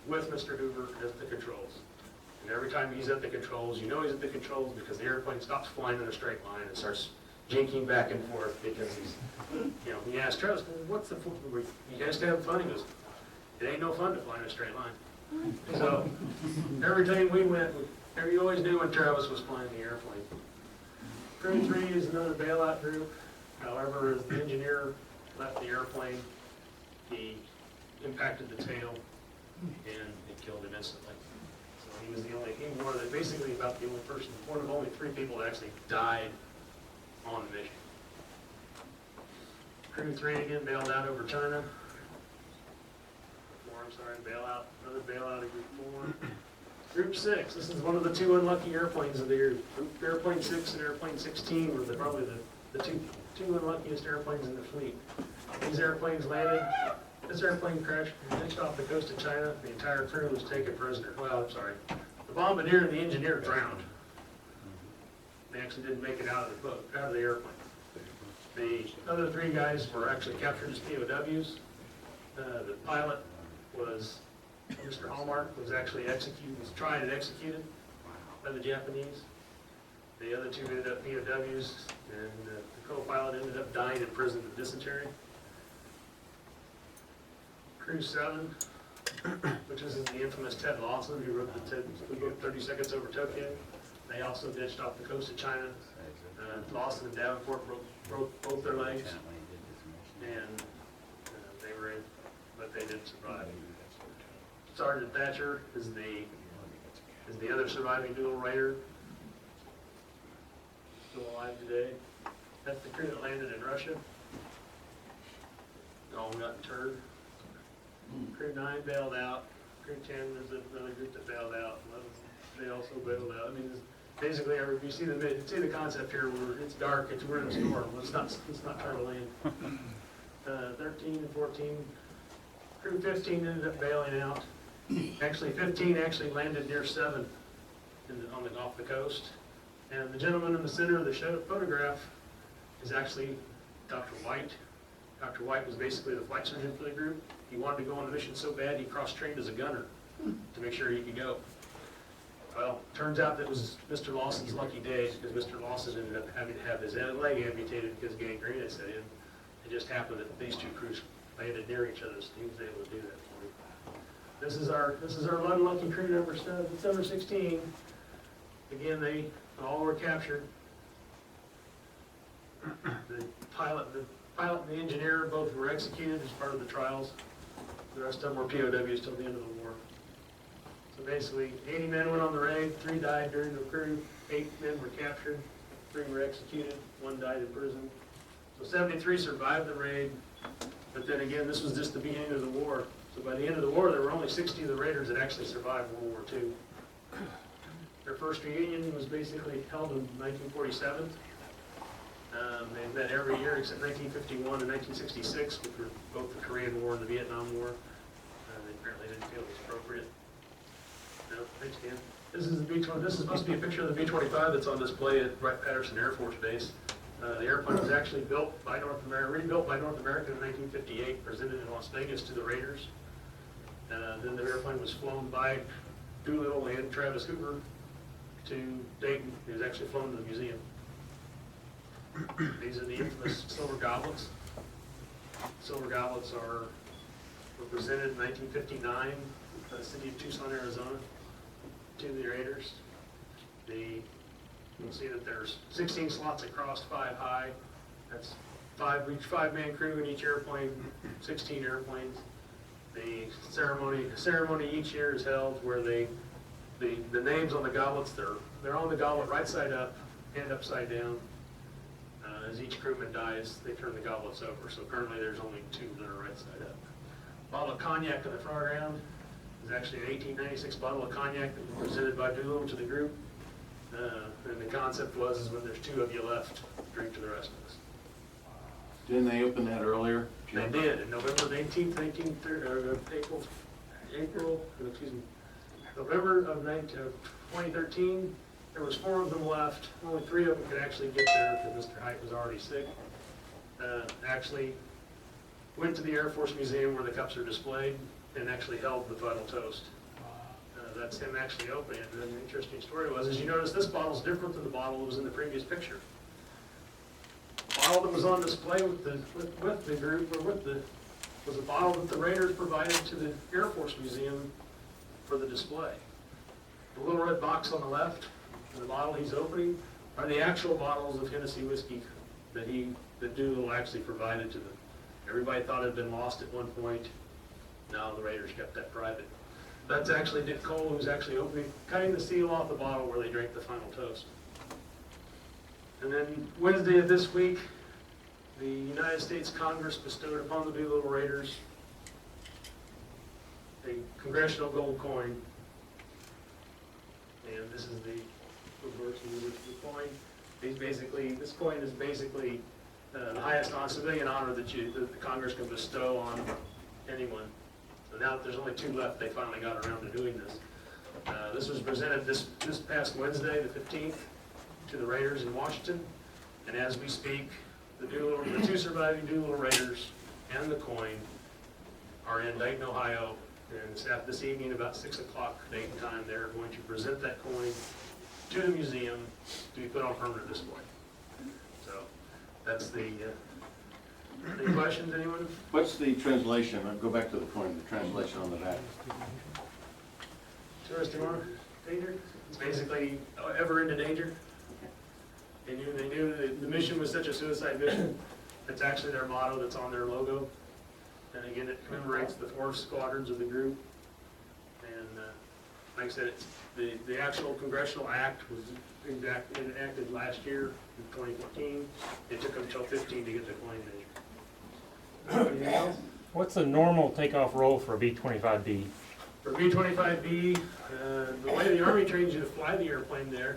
with Mr. Hoover at the controls. And every time he's at the controls, you know he's at the controls because the airplane stops flying in a straight line and starts jinking back and forth because he's, he asked Travis, what's the, you guys have fun? He goes, it ain't no fun to fly in a straight line. So every time we went, you always knew when Travis was flying the airplane. Crew 3 is another bailout group. However, as the engineer left the airplane, he impacted the tail and it killed him instantly. So he was basically about the only person, one of only 3 people that actually died on the mission. Crew 3 again bailed out over China. Another bailout of Group 4. Group 6, this is one of the 2 unlucky airplanes of the year. Airplane 6 and Airplane 16 were probably the two unluckiest airplanes in the fleet. These airplanes landed, this airplane crashed and pitched off the coast of China. The entire crew was taken prisoner. Well, I'm sorry. The bombardier and the engineer drowned. They actually didn't make it out of the airplane. The other 3 guys were actually captured as POWs. The pilot was, Mr. Hallmark, was actually tried and executed by the Japanese. The other 2 ended up POWs, and the co-pilot ended up dying in prison with dysentery. Crew 7, which is the infamous Ted Lawson, who wrote the book 30 Seconds Over Tokyo. They also ditched off the coast of China. Lawson and Davenport broke both their legs, and but they did survive. Sergeant Thatcher is the other surviving Doolittle Raider, still alive today. That's the crew that landed in Russia. They all got interred. Crew 9 bailed out. Crew 10 is another group that bailed out. They also bailed out. I mean, basically, you see the concept here where it's dark, we're in a storm. Let's not try to land. 13 and 14. Crew 15 ended up bailing out. Actually, 15 actually landed near 7 off the coast. And the gentleman in the center of the photograph is actually Dr. White. Dr. White was basically the flight surgeon for the group. He wanted to go on a mission so bad he cross-trained as a gunner to make sure he could go. Well, turns out that was Mr. Lawson's lucky day because Mr. Lawson ended up having to have his leg amputated because gangrene had set in. It just happened that these 2 crews landed near each other, so he was able to do that for me. This is our unlucky crew number 16. Again, they all were captured. The pilot and the engineer both were executed as part of the trials. The rest of them were POWs till the end of the war. So basically, 80 men went on the raid, 3 died during the crew, 8 men were captured, 3 were executed, 1 died in prison. So 73 survived the raid, but then again, this was just the beginning of the war. So by the end of the war, there were only 60 of the raiders that actually survived World War II. Their first reunion was basically held in 1947. They met every year except 1951 and 1966, which were both the Korean War and the Vietnam War. They apparently didn't feel it was appropriate. No, thanks, Dan. This is the B-20. This is supposed to be a picture of the B-25 that's on display at Wright-Patterson Air Force Base. The airplane was actually rebuilt by North America in 1958, presented in Las Vegas to the Raiders. Then the airplane was flown by Doolittle and Travis Hoover to Dayton. It was actually flown to the museum. These are the infamous silver goblets. Silver goblets were presented in 1959 by the city of Tucson, Arizona, to the Raiders. You'll see that there's 16 slots across, 5 high. That's each 5-man crew in each airplane, 16 airplanes. The ceremony each year is held where the names on the goblets, they're on the goblet right side up and upside down. As each crewman dies, they turn the goblets over. So currently there's only 2 that are right side up. Bottle of cognac in the foreground is actually an 1896 bottle of cognac that was presented by Doolittle to the group. And the concept was when there's 2 of you left, drink to the rest of us. Didn't they open that earlier? They did, in November 18th, November of 2013, there was 4 of them left. Only 3 of them could actually get there because Mr. Height was already sick. Actually went to the Air Force Museum where the cups are displayed and actually held the final toast. That's him actually opening it. And an interesting story was, as you notice, this bottle's different than the bottle that was in the previous picture. The bottle that was on display with the group, was a bottle that the Raiders provided to the Air Force Museum for the display. The little red box on the left, and the bottle he's opening, are the actual bottles of Hennessy whiskey that Doolittle actually provided to them. Everybody thought it had been lost at one point. Now the Raiders kept that private. That's actually Dick Cole, who's actually cutting the seal off the bottle where they drank the final toast. And then Wednesday of this week, the United States Congress bestowed upon the Doolittle Raiders a congressional gold coin. And this is the reverse of the coin. This coin is basically the highest civilian honor that the Congress can bestow on anyone. So now that there's only 2 left, they finally got around to doing this. This was presented this past Wednesday, the 15th, to the Raiders in Washington. And as we speak, the 2 surviving Doolittle Raiders and the coin are in Dayton, Ohio. And this evening, about 6 o'clock Dayton time, they're going to present that coin to the museum to be put on permanent display. So that's the. Any questions, anyone? What's the translation? I'll go back to the coin, the translation on the back. Tourist danger? It's basically ever into danger. They knew the mission was such a suicide mission. It's actually their motto that's on their logo. And again, it commemorates the 4 squadrons of the group. And like I said, the actual congressional act was enacted last year in 2014. It took them until 15 to get the coin measured. Anything else? What's the normal takeoff roll for a B-25B? For B-25B, the way the Army trains you to fly the airplane there,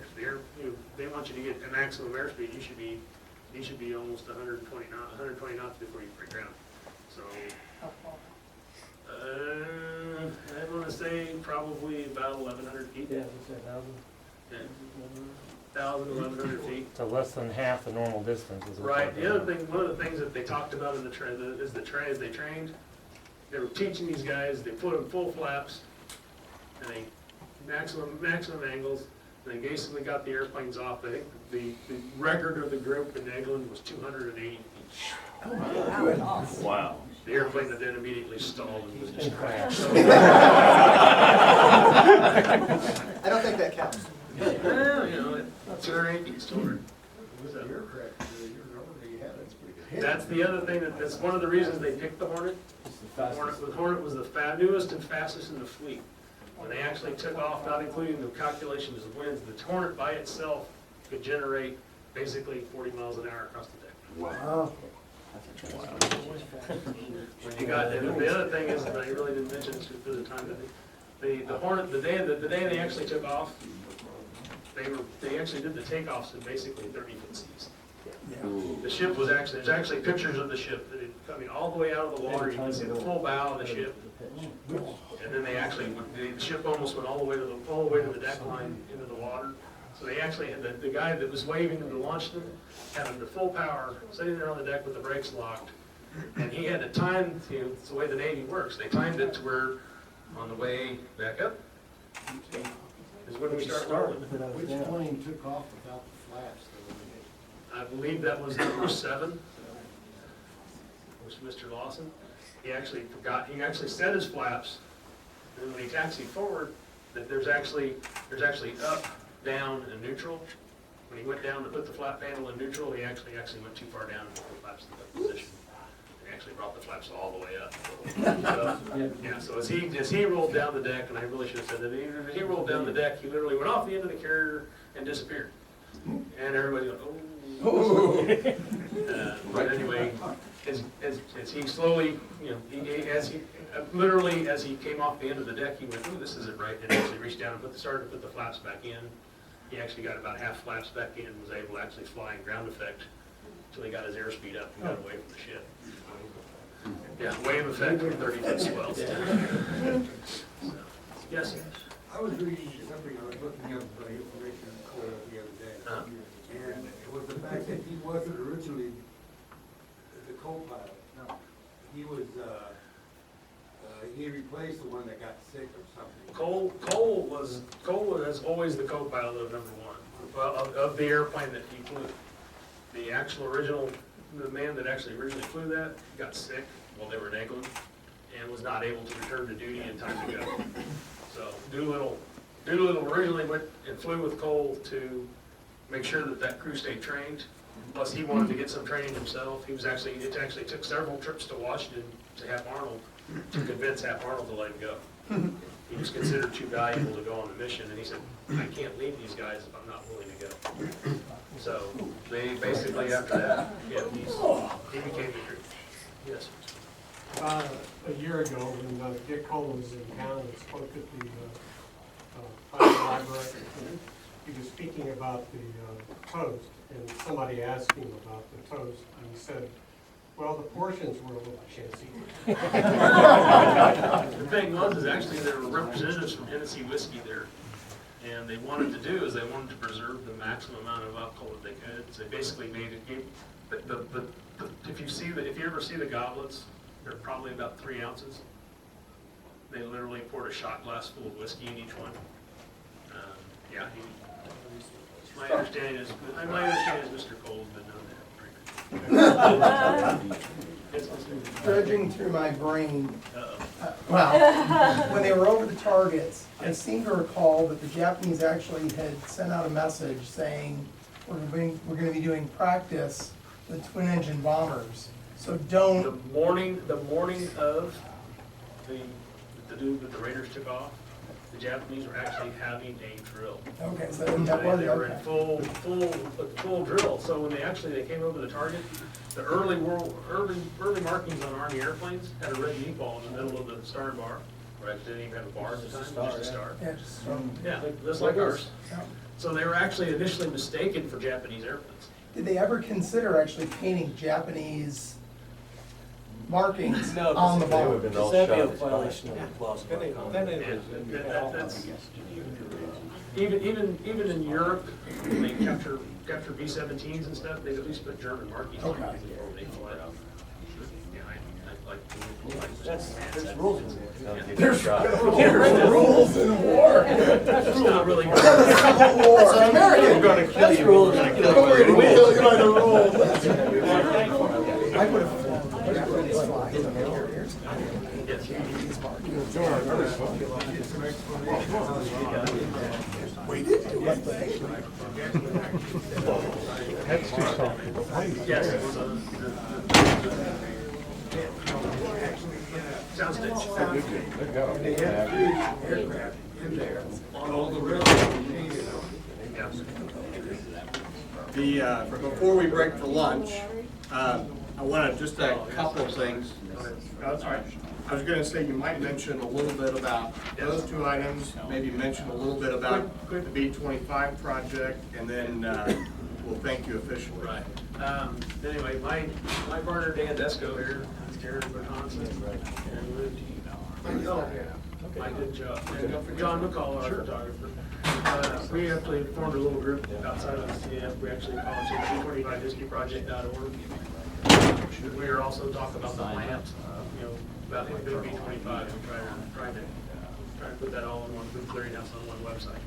they want you to get a maximum airspeed. You should be almost 120 knots before you break ground. So, I want to say probably about 1,100 feet. Yeah, what's that, 1,000? Yeah. 1,000, 1,100 feet. So less than half the normal distance is what Right. we're The other talking thing, one of the things that they talked about in as they trained, they were teaching these guys. They put them full flaps, and they maximum angles, and they basically got the airplanes off. I think the record of the group in England was 280 feet. Wow. The airplane that then immediately stalled and was about. destroyed. So, I don't think that counts. well, 280 story. You're correct. Your number that you had, that's pretty good. That's the other thing, that's one of the reasons they picked the Hornet. The Hornet was the newest and fastest in the fleet. When they actually took off, not including the calculations of winds, the Hornet by itself could generate basically 40 miles an hour across the deck. Wow. When you got, and the other thing is, that I really didn't mention this because of the time, the Hornet, the day they actually took off, they actually did the takeoffs at basically 30-foot seas. The ship was actually, there's actually pictures of the ship that it coming all the way out of the water. You can see the full bow of the ship. And then they actually, the ship almost went all the way to the deck line into the water. So they actually had the guy that was waving them to launch them, had them to full power, sitting there on the deck with the brakes locked. And he had to time, it's the way the Navy works. They timed it to where on the way back up is when we start rolling. Which plane took off without the flaps? I believe that was number 7, which was Mr. Lawson. He actually forgot, he actually set his flaps, and when he taxied forward, that there's actually up, down, and neutral. When he went down to put the flap panel in neutral, he actually went too far down and put the flaps in the position. He actually brought the flaps all the way up. So, yeah, so as he rolled down the deck, and I really should have said that, as he rolled down the deck, he literally went off the end of the carrier and disappeared. And everybody went, oh. But anyway, as he slowly, literally as he came off the end of the deck, he went, "Ooh, this isn't right," and actually reached down and started to put the flaps back in. He actually got about half flaps back in, and was able to actually fly in ground effect until he got his airspeed up and got away from the ship. Yeah, wave effect from 30-foot swells. Yes. I was reading something, I was looking up information on Cole the other day. And it was the fact that he wasn't originally the co-pilot. No, he was, he replaced the one that got sick or something. Cole was always the co-pilot of number 1, of the airplane that he flew. The man that actually originally flew that got sick while they were in England and was not able to return to duty in time to go. So Doolittle originally went and flew with Cole to make sure that crew stayed trained. Plus, he wanted to get some training himself. It actually took several trips to Washington to Hap Arnold to convince Hap Arnold to let him go. He was considered too valuable to go on the mission, and he said, "I can't leave these guys if I'm not willing to go." So they basically, after that, he became the crew. Yes. A year ago, when Dick Cole was in town and spoke at the Public Library, he was speaking about the toast, and somebody asked him about the toast, and he said, well, the portions were a little chancy. The thing was, actually there were representatives from Hennessy Whiskey there, and they wanted to preserve the maximum amount of alcohol that they could. So they basically made it. If you ever see the goblets, they're probably about 3 ounces. They literally poured a shot glass full of whiskey in each one. My understanding is Mr. Cole's been known to Dredging through my brain, Uh-oh. well, when they were over the targets, I seem to recall that the Japanese actually had sent out a message saying, we're gonna be doing practice with twin-engine bombers, so don't. The morning of the Raiders took off, the Japanese were actually having a drill. Okay, so that was, They were in okay. full drill. So when they came over the target, the early markings on Army airplanes had a red meatball in the middle of the star bar. Right, they didn't even have a bar at the time, just a star. Yeah, just, Yeah, just like ours. yeah. So they were actually initially mistaken for Japanese airplanes. Did they ever consider actually painting Japanese markings on the bomb? That'd be a violation of the clause. Even in Europe, when they capture B-17s and stuff, they at least put German markings on them before they fly out. Yeah, I like. There's rules in there. There's rules in war. That's not really. War. It's an American. We're gonna kill you. rules. We're gonna Don't kill worry, you. we'll kill you by the rules. I would have Japanese flags on the carriers. We did do That's too soft. Yes. Soundstage. They've got a They whole had map. 3 aircraft in there, on all the rest of them painted on. Before we break for lunch, I want to, just a couple of things. Oh, that's all right. I was going to say, you might mention a little bit about those two items, maybe mention a little bit about the B-25 project, and then we'll thank you officially. Right. Anyway, my partner Dan Desko here, he's here in Wisconsin, and lived. I did job. And John McCall, our photographer. We actually formed a little group outside of the CAF. We actually call it B25historyproject.org. We are also talking about the plant, about the B25 and trying to put that all in one, put clearinghouse on one website.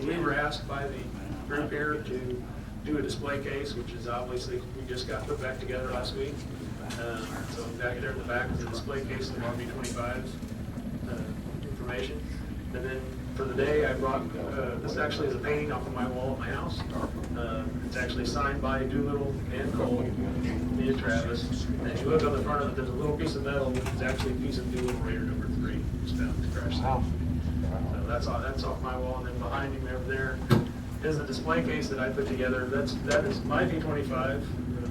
We were asked by the group here to do a display case, which is obviously, we just got put back together last week. So back there in the back is a display case of our B25's information. And then for the day, I brought, this actually is a painting off of my wall at my house. It's actually signed by Doolittle and Cole, me and Travis. And if you look on the front of it, there's a little piece of metal, which is actually a piece of Doolittle Raider number 3, just found to crash. So that's off my wall, and then behind him over there is a display case that I put together. That is my B-25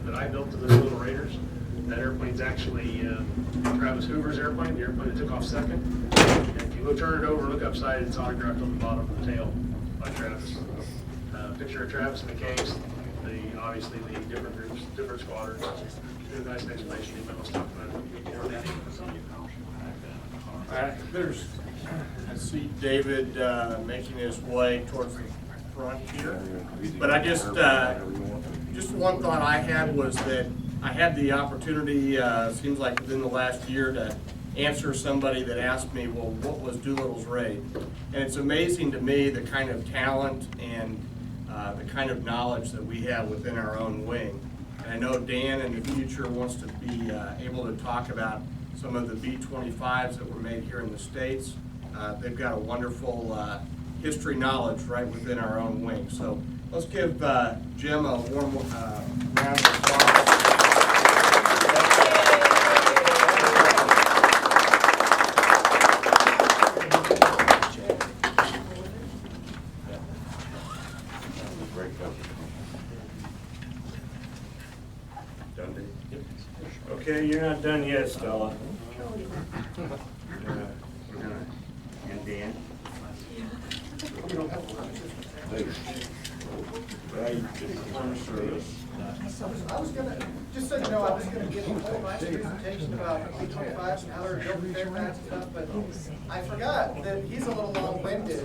that I built to the Doolittle Raiders. That airplane's actually Travis Hoover's airplane, the airplane that took off second. And if you turn it over, look upside, it's autographed on the bottom of the tail by Travis. Picture of Travis in the case, obviously the different groups, different squadrons. Did a nice explanation, he was talking about it. I see David making his way towards the front here. But I just one thought I had was that I had the opportunity, seems like within the last year, to answer somebody that asked me, well, what was Doolittle's Raid? And it's amazing to me the kind of talent and the kind of knowledge that we have within our own wing. And I know Dan in the future wants to be able to talk about some of the B-25s that were made here in the States. They've got a wonderful history knowledge right within our own wing. So let's give Jim a warm round of applause. Okay, you're not done yet, Stella. And Dan? I was gonna, just so you know, I was gonna give a whole nice presentation about B-25s and how they're built in Fairfax and stuff, but I forgot that he's a little long-winded.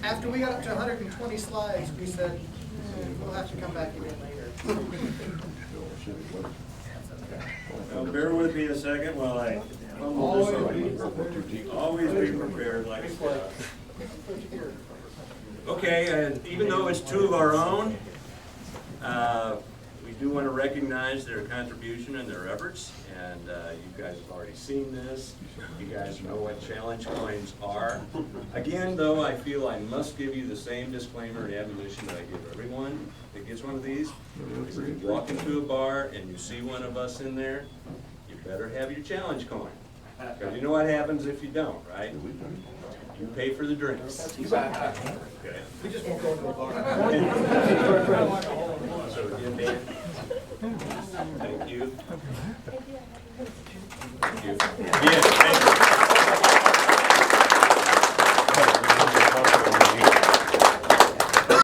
After we got up to 120 slides, we said, we'll have to come back again later. Well, bear with me a second while I fumble this over. Always be prepared, like I said. Okay, and even though it's two of our own, we do want to recognize their contribution and their efforts. And you guys have already seen this. You guys know what challenge coins are. Again, though, I feel I must give you the same disclaimer and admonition that I give everyone that gets one of these. If you walk into a bar and you see one of us in there, you better have your challenge coin. Because you know what happens if you don't, right? You pay for the drinks. Okay. We just won't go to a bar. So again, Dan, thank you. Thank you. Yes, thank you.